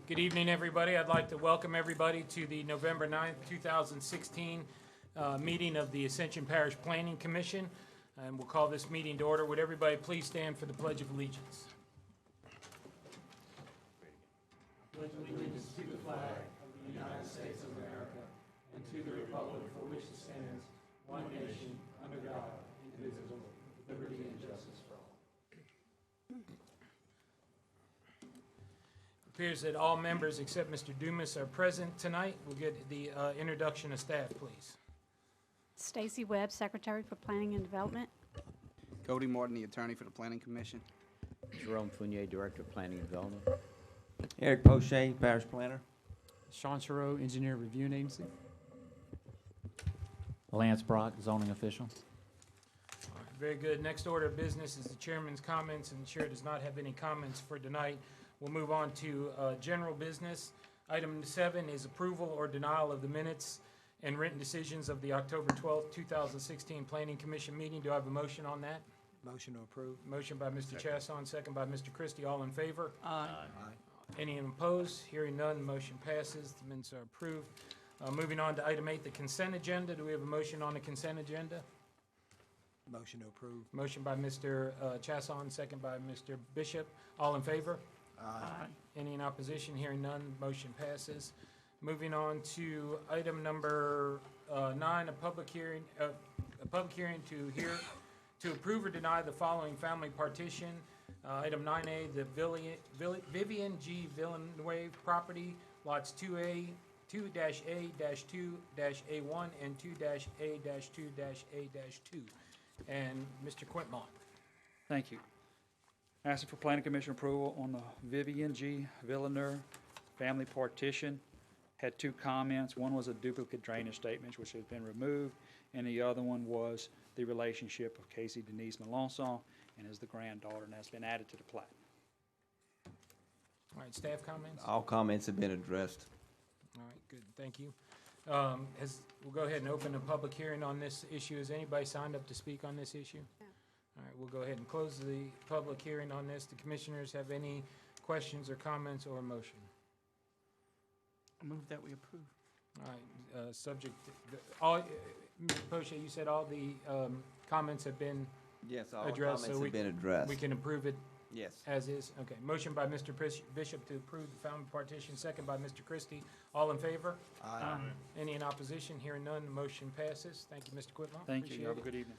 Good evening, everybody. I'd like to welcome everybody to the November 9th, 2016 meeting of the Ascension Parish Planning Commission. And we'll call this meeting to order. Would everybody please stand for the Pledge of Allegiance? Pledge allegiance to the flag of the United States of America and to the republic for which it stands, one nation, under God, indivisible, with liberty and justice for all. It appears that all members except Mr. Dumas are present tonight. We'll get the introduction of staff, please. Stacy Webb, Secretary for Planning and Development. Cody Martin, the Attorney for the Planning Commission. Jerome Fournier, Director of Planning and Development. Eric Poche, Parish Planner. Sean Chereau, Engineer Reviewing Agency. Lance Brock, Zoning Official. All right, very good. Next order of business is the chairman's comments, and the chair does not have any comments for tonight. We'll move on to general business. Item 7 is approval or denial of the minutes and written decisions of the October 12th, 2016 Planning Commission meeting. Do I have a motion on that? Motion to approve. Motion by Mr. Chasson, second by Mr. Christie. All in favor? Aye. Any opposed? Hearing none, motion passes. The minutes are approved. Moving on to item 8, the consent agenda. Do we have a motion on the consent agenda? Motion to approve. Motion by Mr. Chasson, second by Mr. Bishop. All in favor? Aye. Any in opposition? Hearing none, motion passes. Moving on to item number 9, a public hearing to approve or deny the following family partition. Item 9A, the Vivian G. Villeneuve property, lots 2A, 2-A-2-A1 and 2-A-2-A-2. And Mr. Quintmont. Thank you. Asking for Planning Commission approval on the Vivian G. Villeneuve family partition. Had 2 comments. One was a duplicate drainage statement, which has been removed, and the other one was the relationship of Casey Denise Melanson and is the granddaughter, and that's been added to the plat. All right, staff comments? All comments have been addressed. All right, good, thank you. We'll go ahead and open a public hearing on this issue. Has anybody signed up to speak on this issue? No. All right, we'll go ahead and close the public hearing on this. The commissioners have any questions or comments or motion? I move that we approve. All right, subject, Mr. Poche, you said all the comments have been Yes, all addressed, comments so have been addressed. we can approve it Yes. as is? Okay, motion by Mr. Bishop to approve the family partition, second by Mr. Christie. All in favor? Aye. Any in opposition? Hearing none, the motion passes. Thank you, Mr. Quitmont. Thank you. Appreciate Have a it. good evening.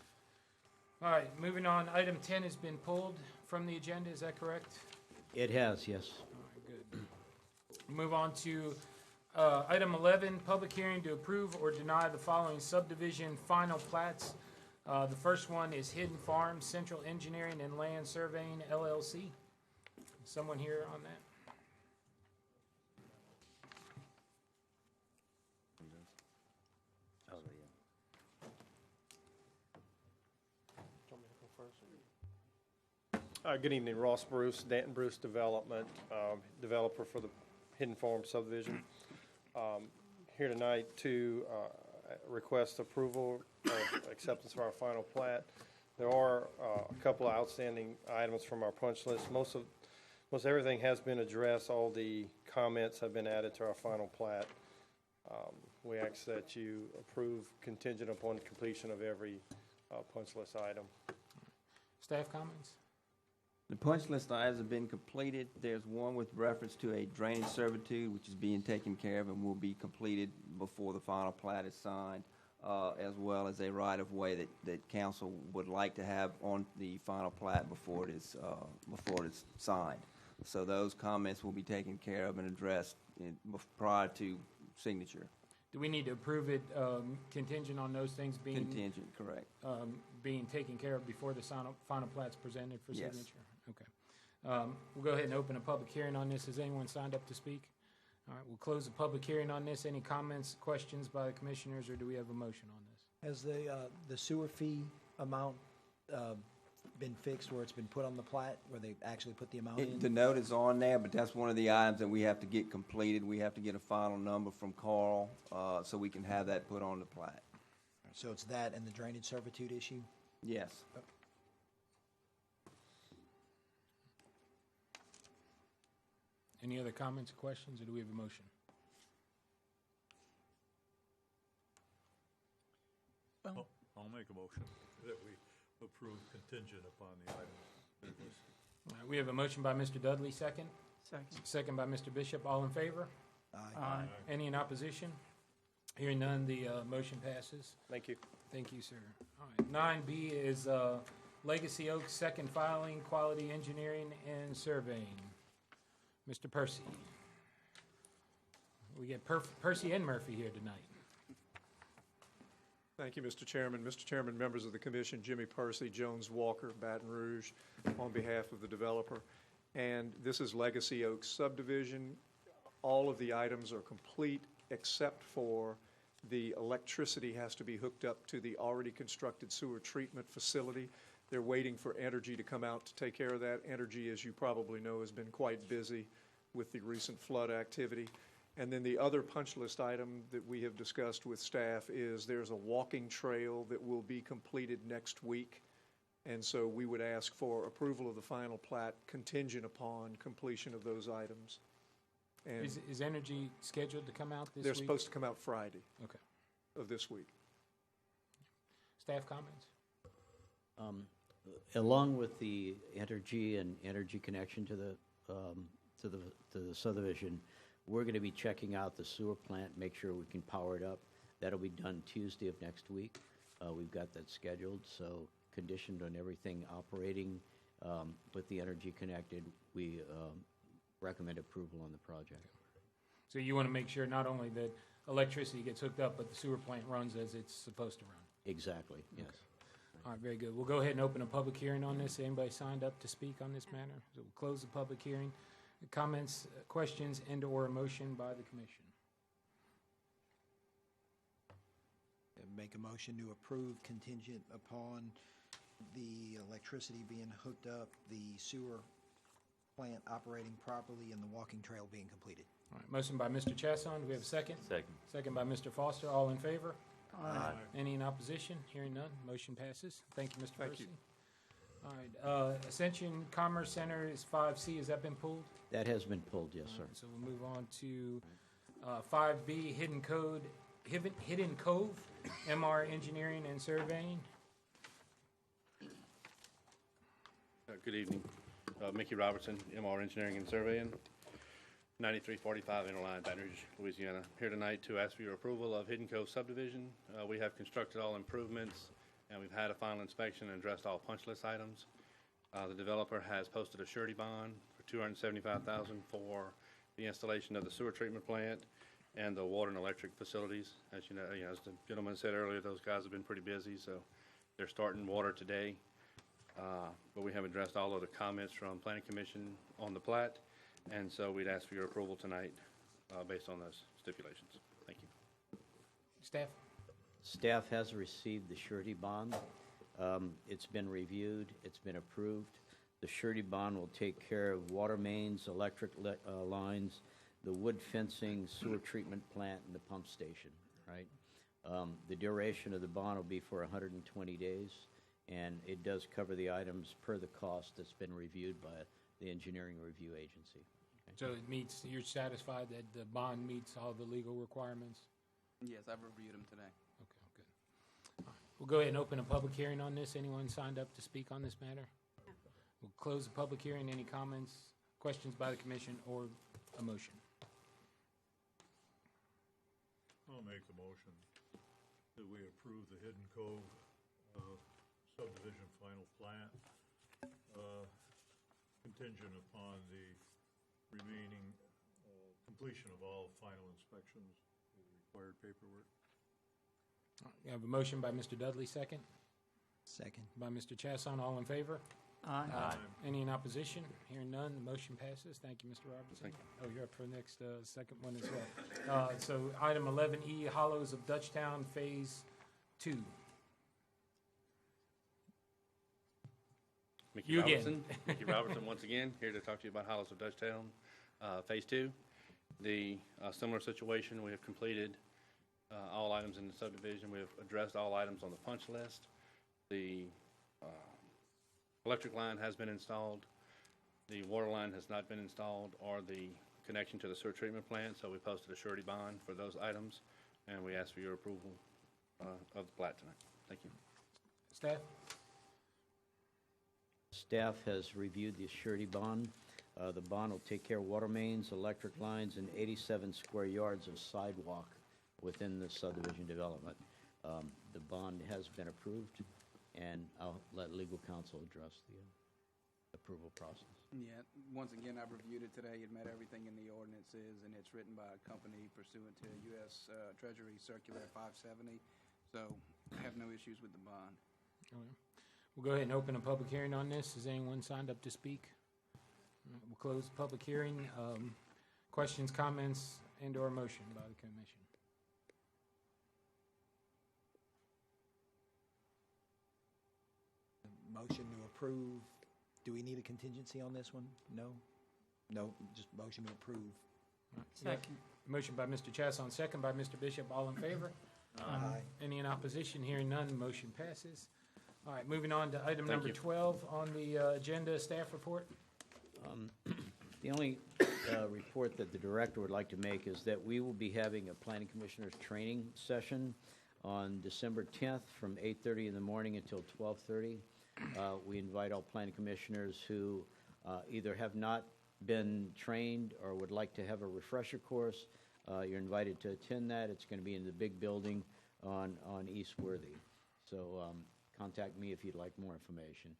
All right, moving on. Item 10 has been pulled from the agenda, is that correct? It has, yes. All right, good. Move on to item 11, public hearing to approve or deny the following subdivision final plats. The first one is Hidden Farms, Central Engineering and Land Surveying, LLC. Someone here on that? Good evening, Ross Bruce, Danton Bruce Development, developer for the Hidden Farm subdivision. Here tonight to request approval of acceptance of our final plat. There are a couple of outstanding items from our punch list. Most everything has been addressed. All the comments have been added to our final plat. We ask that you approve contingent upon completion of every punch list item. Staff comments? The punch list items have been completed. There's one with reference to a drainage servitude, which is being taken care of and will be completed before the final plat is signed, as well as a right-of-way that council would like to have on the final plat before it is signed. So those comments will be taken care of and addressed prior to signature. Do we need to approve it contingent on those things being? Contingent, correct. Being taken care of before the final plat's presented for Yes. signature? Okay. We'll go ahead and open a public hearing on this. Has anyone signed up to speak? All right, we'll close the public hearing on this. Any comments, questions by the commissioners, or do we have a motion on this? Has the sewer fee amount been fixed where it's been put on the plat, where they actually put the amount in? The note is on there, but that's one of the items that we have to get completed. We have to get a final number from Carl, so we can have that put on the plat. So it's that and the drainage servitude issue? Yes. Any other comments or questions, or do we have a motion? I'll make a motion that we approve contingent upon the item of business. All right, we have a motion by Mr. Dudley, second. Second. Second by Mr. Bishop. All in favor? Aye. Any in opposition? Hearing none, the motion passes. Thank you. Thank you, sir. All right, 9B is Legacy Oaks second filing, quality engineering and surveying. Mr. Percy. We get Percy and Murphy here tonight. Thank you, Mr. Chairman. Mr. Chairman, members of the commission, Jimmy Percy, Jones Walker, Baton Rouge, on behalf of the developer. And this is Legacy Oaks subdivision. All of the items are complete except for the electricity has to be hooked up to the already constructed sewer treatment facility. They're waiting for Energy to come out to take care of that. Energy, as you probably know, has been quite busy with the recent flood activity. And then the other punch list item that we have discussed with staff is there's a walking trail that will be completed next week. And so we would ask for approval of the final plat contingent upon completion of those items. And Is Energy scheduled to come out this week? they're supposed to come out Friday Okay. of this week. Staff comments? Along with the energy and energy connection to the subdivision, we're going to be checking out the sewer plant, make sure we can power it up. That'll be done Tuesday of next week. We've got that scheduled, so conditioned on everything operating with the energy connected, we recommend approval on the project. So you want to make sure not only that electricity gets hooked up, but the sewer plant runs as it's supposed to run? Exactly, yes. All right, very good. We'll go ahead and open a public hearing on this. Anybody signed up to speak on this matter? So we'll close the public hearing. Comments, questions, and/or a motion by the commission? Make a motion to approve contingent upon the electricity being hooked up, the sewer plant operating properly, and the walking trail being completed. All right, motion by Mr. Chasson. Do we have a second? Second. Second by Mr. Foster. All in favor? Aye. Any in opposition? Hearing none, motion passes. Thank you, Mr. Thank Percy. you. All right, Ascension Commerce Center is 5C. Has that been pulled? That has been pulled, yes, sir. All right, so we'll move on to 5B, Hidden Cove, MR Engineering and Surveying. Good evening. Mickey Robertson, MR Engineering and Surveying, 9345 Interline, Baton Rouge, Louisiana. Here tonight to ask for your approval of Hidden Cove subdivision. We have constructed all improvements, and we've had a final inspection and addressed all punch list items. The developer has posted a surety bond for $275,000 for the installation of the sewer treatment plant and the water and electric facilities. As you know, as the gentleman said earlier, those guys have been pretty busy, so they're starting water today. But we have addressed all of the comments from Planning Commission on the plat, and so we'd ask for your approval tonight based on those stipulations. Thank you. Staff? Staff has received the surety bond. It's been reviewed, it's been approved. The surety bond will take care of water mains, electric lines, the wood fencing, sewer treatment plant, and the pump station, right? The duration of the bond will be for 120 days, and it does cover the items per the cost that's been reviewed by the engineering review agency. Okay? So it meets, you're satisfied that the bond meets all the legal requirements? Yes, I've reviewed them today. Okay, good. All right, we'll go ahead and open a public hearing on this. Anyone signed up to speak on this matter? We'll close the public hearing. Any comments, questions by the commission, or a motion? I'll make the motion that we approve the Hidden Cove subdivision final plat contingent upon the remaining completion of all final inspections of the required paperwork. All right, we have a motion by Mr. Dudley, second. Second. By Mr. Chasson. All in favor? Aye. Any in opposition? Hearing none, the motion passes. Thank you, Mr. Robertson. Thank Oh, you're up for the next, second one as well. So item 11E, Hollows of Dutchtown, Phase 2. Mickey You again. Robertson. Mickey Robertson, once again, here to talk to you about Hollows of Dutchtown, Phase 2. The similar situation, we have completed all items in the subdivision. We have addressed all items on the punch list. The electric line has been installed. The water line has not been installed, or the connection to the sewer treatment plant, so we posted a surety bond for those items, and we ask for your approval of the plat tonight. Thank you. Staff? Staff has reviewed the surety bond. The bond will take care of water mains, electric lines, and 87 square yards of sidewalk within the subdivision development. The bond has been approved, and I'll let legal counsel address the approval process. Yeah, once again, I've reviewed it today. It met everything in the ordinances, and it's written by a company pursuant to U.S. Treasury Circular 570, so I have no issues with the bond. Okay. We'll go ahead and open a public hearing on this. Is anyone signed up to speak? All right, we'll close the public hearing. Questions, comments, and/or motion by the commission? Motion to approve. Do we need a contingency on this one? No? No, just motion to approve. All right, second. Motion by Mr. Chasson, second by Mr. Bishop. All in favor? Aye. Any in opposition? Hearing none, motion passes. All right, moving on to item number you. 12 on the agenda, staff report. The only report that the director would like to make is that we will be having a planning commissioners training session on December 10th from 8:30 in the morning until 12:30. We invite all planning commissioners who either have not been trained or would like to have a refresher course. You're invited to attend that. It's going to be in the big building on East Worthy. So contact me if you'd like more information.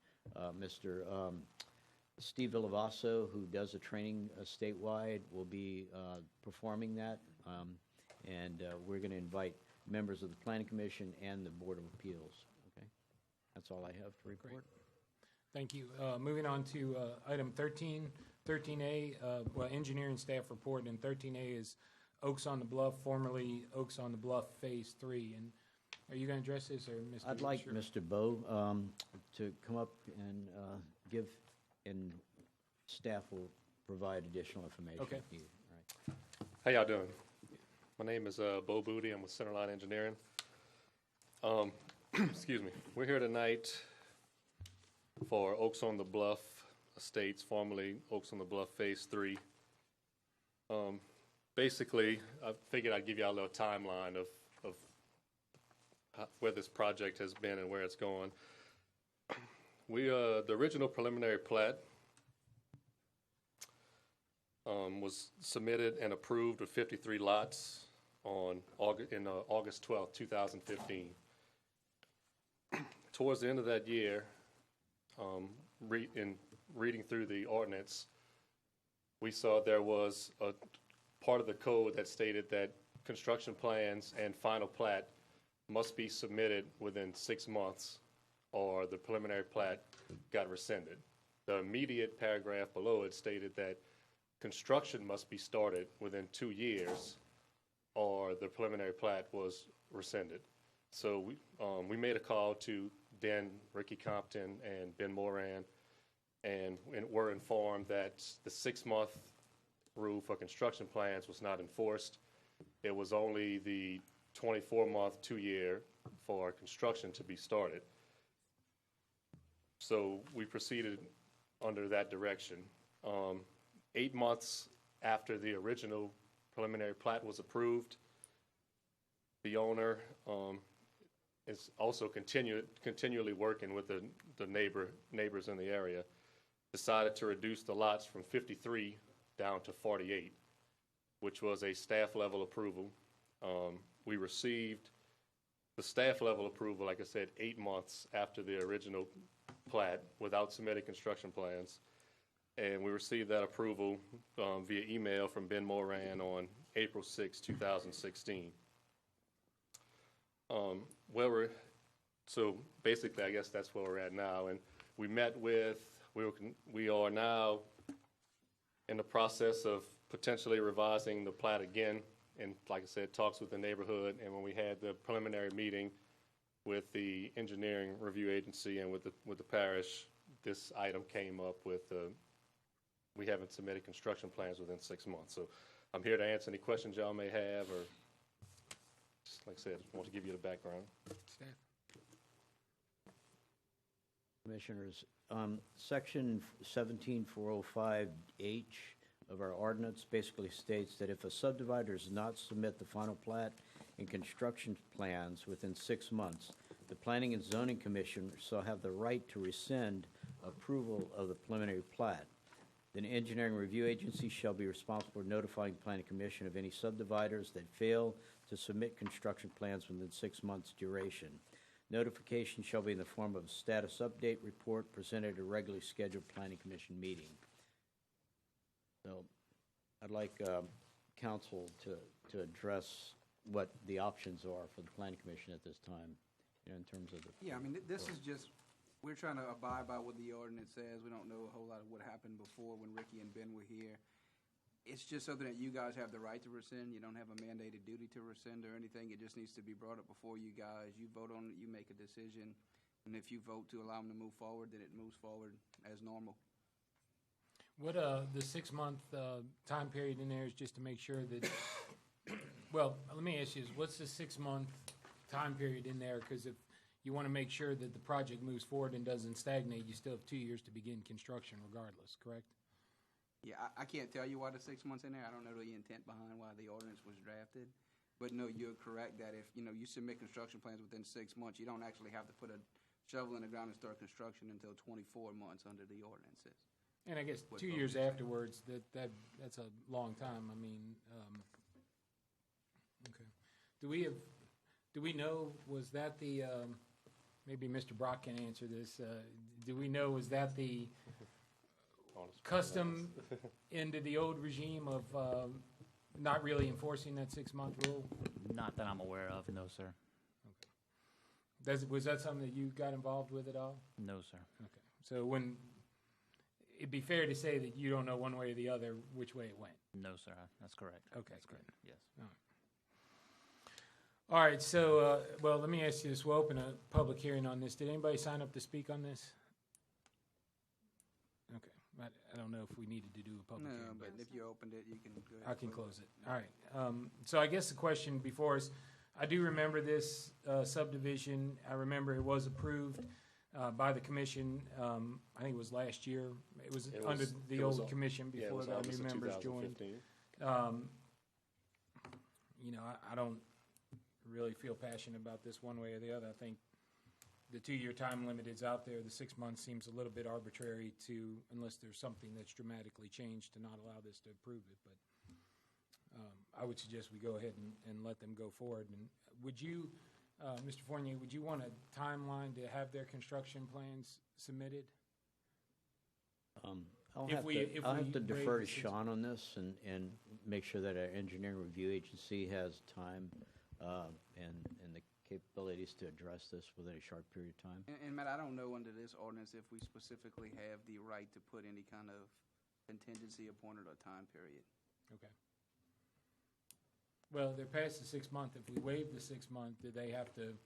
Mr. Steve Villavasso, who does the training statewide, will be performing that. And we're going to invite members of the Planning Commission and the Board of Appeals. Okay, that's all I have to report. Great. Thank you. Moving on to item 13A, well, engineering staff report, and 13A is Oaks on the Bluff, formerly Oaks on the Bluff Phase 3. And are you going to address this, or Mr.? I'd like Mr. Bowe to come up and give, and staff will provide additional information. Okay. if needed. All right. How y'all doing? My name is Bo Booty. I'm with Centerline Engineering. Excuse me. We're here tonight for Oaks on the Bluff Estates, formerly Oaks on the Bluff Phase 3. Basically, I figured I'd give y'all a little timeline of where this project has been and where it's going. The original preliminary plat was submitted and approved with 53 lots on August 12, 2015. Towards the end of that year, in reading through the ordinance, we saw there was a part of the code that stated that construction plans and final plat must be submitted within 6 months or the preliminary plat got rescinded. The immediate paragraph below it stated that construction must be started within 2 years or the preliminary plat was rescinded. So we made a call to Dan, Ricky Compton, and Ben Moran, and were informed that the 6-month rule for construction plans was not enforced. It was only the 24-month, 2-year for construction to be started. So we proceeded under that direction. 8 months after the original preliminary plat was approved, the owner is also continually working with the neighbors in the area, decided to reduce the lots from 53 down to 48, which was a staff level approval. We received the staff level approval, like I said, 8 months after the original plat without submitting construction plans. And we received that approval via email from Ben Moran on April 6, 2016. So basically, I guess that's where we're at now. And we are now in the process of potentially revising the plat again. And like I said, talks with the neighborhood. And when we had the preliminary meeting with the engineering review agency and with the parish, this item came up with we haven't submitted construction plans within 6 months. So I'm here to answer any questions y'all may have, or just like I said, I want to give you the background. Staff. Commissioners, Section 17405H of our ordinance basically states that if a subdivider does not submit the final plat and construction plans within 6 months, the Planning and Zoning Commission shall have the right to rescind approval of the preliminary plat. The engineering review agency shall be responsible for notifying the Planning Commission of any subdividers that fail to submit construction plans within 6 months' duration. Notification shall be in the form of a status update report presented at a regularly scheduled Planning Commission meeting. So I'd like council to address what the options are for the Planning Commission at this time, in terms of the... Yeah, I mean, this is just, we're trying to abide by what the ordinance says. We don't know a whole lot of what happened before when Ricky and Ben were here. It's just something that you guys have the right to rescind. You don't have a mandated duty to rescind or anything. It just needs to be brought up before you guys. You vote on it, you make a decision, and if you vote to allow them to move forward, then it moves forward as normal. What, the 6-month time period in there is just to make sure that, well, let me ask you this, what's the 6-month time period in there? Because if you want to make sure that the project moves forward and doesn't stagnate, you still have 2 years to begin construction regardless, correct? Yeah, I can't tell you why the 6 months in there. I don't know the intent behind why the ordinance was drafted. But no, you're correct that if, you submit construction plans within 6 months, you don't actually have to put a shovel in the ground and start construction until 24 months under the ordinances. And I guess What 2 vote years you say. afterwards, that's a long time. I mean, okay. Do we know, was that the, maybe Mr. Brock can answer this, do we know, was that the custom into the old regime of not really enforcing that 6-month rule? Not that I'm aware of, no, sir. Was that something that you got involved with at all? No, sir. Okay. So it'd be fair to say that you don't know one way or the other which way it went? No, sir, that's correct. Okay, That's good. correct, yes. All right, so, well, let me ask you this. We'll open a public hearing on this. Did anybody sign up to speak on this? Okay. I don't know if we needed to do a public hearing. No, but if you opened it, you can go ahead. I can close it. All right. So I guess the question before us, I do remember this subdivision. I remember it was approved by the commission. I think it was last year. It was under the old commission before our new members joined. I don't really feel passionate about this one way or the other. I think the 2-year time limit is out there. The 6 months seems a little bit arbitrary unless there's something that's dramatically changed to not allow this to approve it. But I would suggest we go ahead and let them go forward. And would you, Mr. Fournier, would you want a timeline to have their construction plans submitted? I'll If have we to defer to waive the Sean on this and make sure that our engineering review agency has time and the capabilities to address this within a short period of time. And Matt, I don't know under this ordinance if we specifically have the right to put any kind of contingency upon it or time period. Okay. Well, they're past the 6 month. If we waive the 6 month, do they have to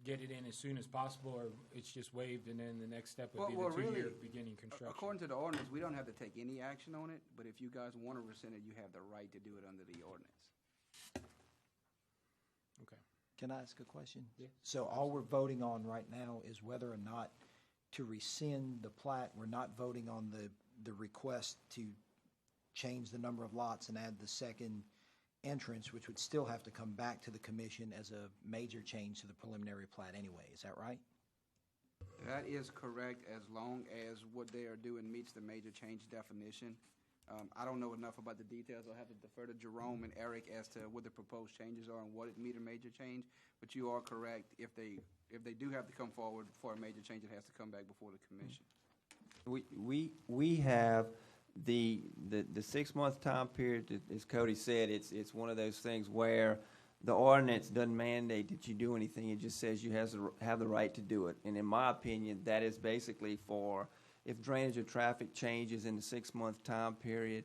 get it in as soon as possible, or it's just waived and then the next step would be the 2-year beginning construction? According to the ordinance, we don't have to take any action on it, but if you guys want to rescind it, you have the right to do it under the ordinance. Okay. Can I ask a question? Yeah. So all we're voting on right now is whether or not to rescind the plat. We're not voting on the request to change the number of lots and add the second entrance, which would still have to come back to the commission as a major change to the preliminary plat anyway. Is that right? That is correct, as long as what they are doing meets the major change definition. I don't know enough about the details. I'll have to defer to Jerome and Eric as to what the proposed changes are and what it meet a major change. But you are correct. If they do have to come forward for a major change, it has to come back before the commission. We have the 6 month time period, as Cody said, it's one of those things where the ordinance doesn't mandate that you do anything. It just says you have the right to do it. And in my opinion, that is basically for if drainage or traffic changes in the 6 month time period.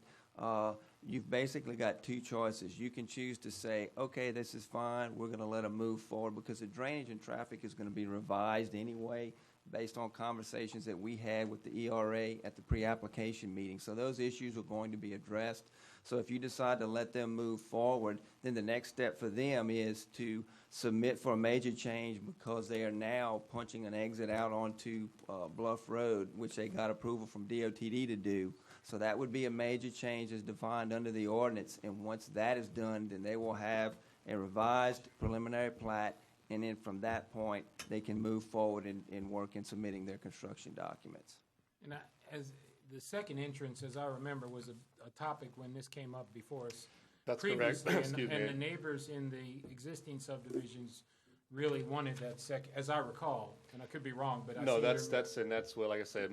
You've basically got two choices. You can choose to say, okay, this is fine, we're going to let them move forward, because the drainage and traffic is going to be revised anyway based on conversations that we had with the ERA at the pre-application meeting. So those issues are going to be addressed. So if you decide to let them move forward, then the next step for them is to submit for a major change, because they are now punching an exit out onto Bluff Road, which they got approval from DOTD to do. So that would be a major change as defined under the ordinance, and once that is done, then they will have a revised preliminary plat, and then from that point, they can move forward in work in submitting their construction documents. And as the second entrance, as I remember, was a topic when this came up before us. That's correct. Previously, Excuse and me. the neighbors in the existing subdivisions really wanted that second, as I recall, and I could be wrong, but I see. No, there- that's where, like I said,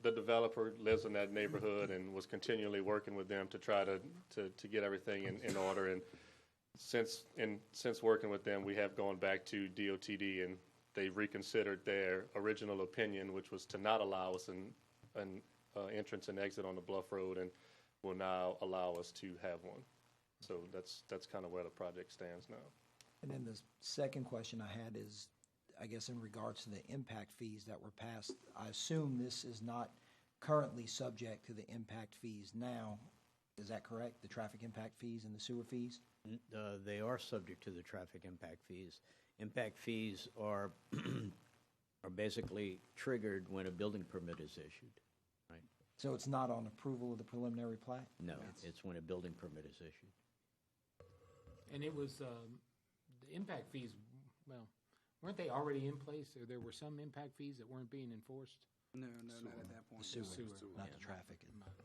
the developer lives in that neighborhood and was continually working with them to try to get everything in order. And since working with them, we have gone back to DOTD, and they reconsidered their original opinion, which was to not allow us an entrance and exit on the Bluff Road, and will now allow us to have one. So that's kind of where the project stands now. And then the second question I had is, I guess in regards to the impact fees that were passed, I assume this is not currently subject to the impact fees now. Is that correct? The traffic impact fees and the sewer fees? They are subject to the traffic impact fees. Impact fees are basically triggered when a building permit is issued, right? So it's not on approval of the preliminary plat? No, it's when a building permit is issued. And it was, the impact fees, well, weren't they already in place, or there were some impact fees that weren't being enforced? No, not at that point. The sewer, not the traffic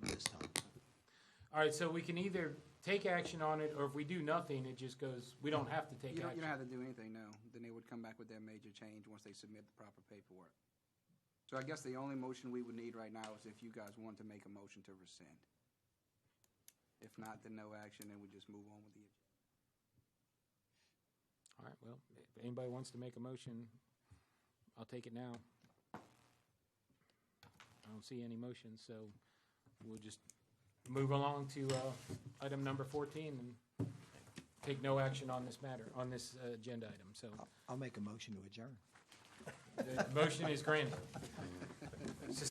at this time. All right, so we can either take action on it, or if we do nothing, it just goes, we don't have to take You don't action. have to do anything, no. Then they would come back with their major change once they submit the proper paperwork. So I guess the only motion we would need right now is if you guys want to make a motion to rescind. If not, then no action, and we just move on with the agenda. All right, well, if anybody wants to make a motion, I'll take it now. I don't see any motions, so we'll just move along to item number 14 and take no action on this matter, on this agenda item. So I'll make a motion to adjourn. the motion is granted. It's a